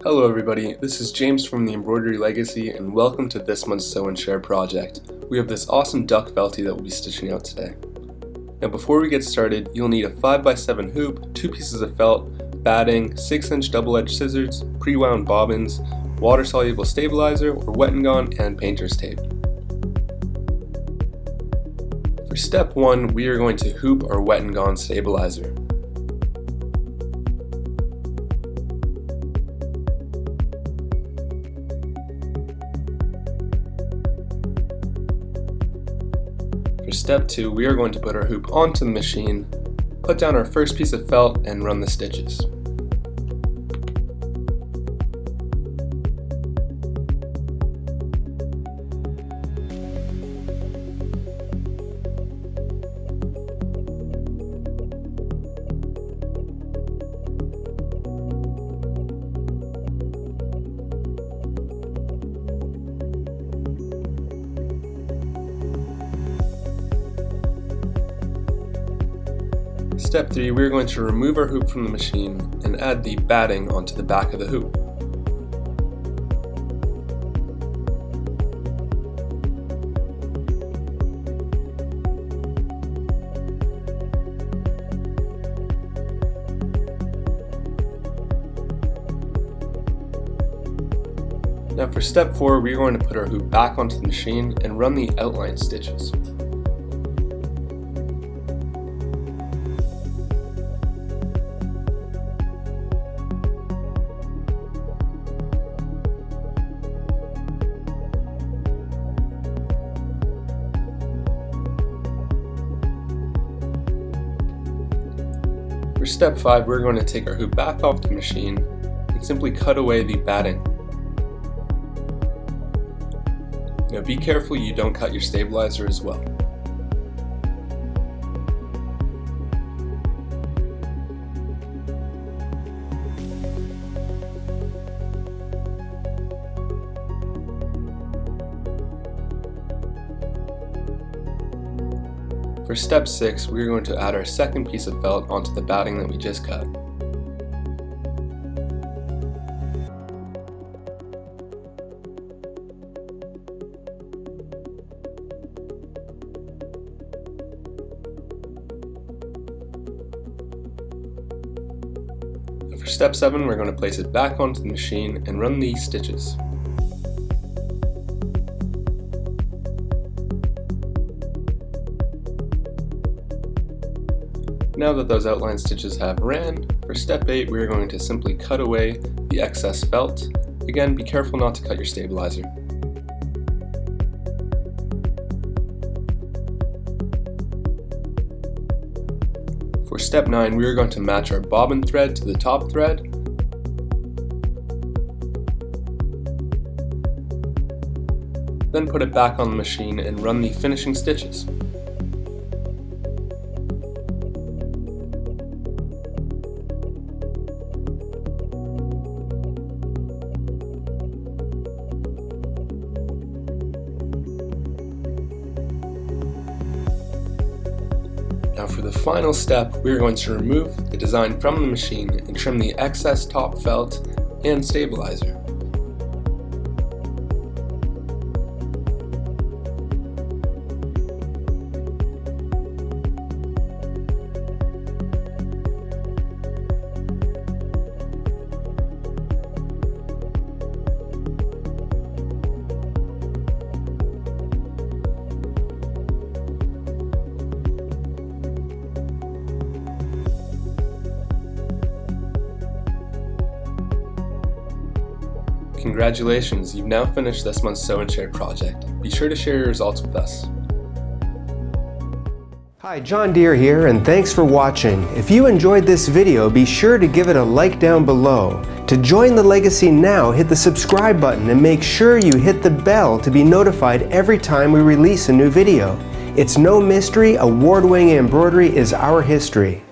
Hello everybody, this is James from the Embroidery Legacy and welcome to this month's Sew and Share project. We have this awesome duck feltie that we'll be stitching out today. Now before we get started, you'll need a 5x7 hoop, 2 pieces of felt, batting, 6-inch double-edged scissors, pre-wound bobbins, water-soluble stabilizer or wet and gone, and painter's tape. For step 1, we are going to hoop our wet and gone stabilizer. For step 2, we are going to put our hoop onto the machine, put down our first piece of felt, and run the stitches. Step 3, we are going to remove our hoop from the machine and add the batting onto the back of the hoop. Now for step 4, we are going to put our hoop back onto the machine and run the outline stitches. For step 5, we're going to take our hoop back off the machine and simply cut away the batting. Now be careful you don't cut your stabilizer as well. For step 6, we are going to add our second piece of felt onto the batting that we just cut. For step 7, we're going to place it back onto the machine and run these stitches. Now that those outline stitches have ran, for step 8 we are going to simply cut away the excess felt. Again, be careful not to cut your stabilizer. For step 9 we are going to match our bobbin thread to the top thread. Then put it back on the machine and run the finishing stitches. Now for the final step, we are going to remove the design from the machine and trim the excess top felt and stabilizer. Congratulations, you've now finished this month's Sew and Share project. Be sure to share your results with us. Hi, John Deere here, and thanks for watching. If you enjoyed this video, be sure to give it a like down below. To join the Legacy now, hit the subscribe button and make sure you hit the bell to be notified every time we release a new video. It's no mystery, award-winning embroidery is our history.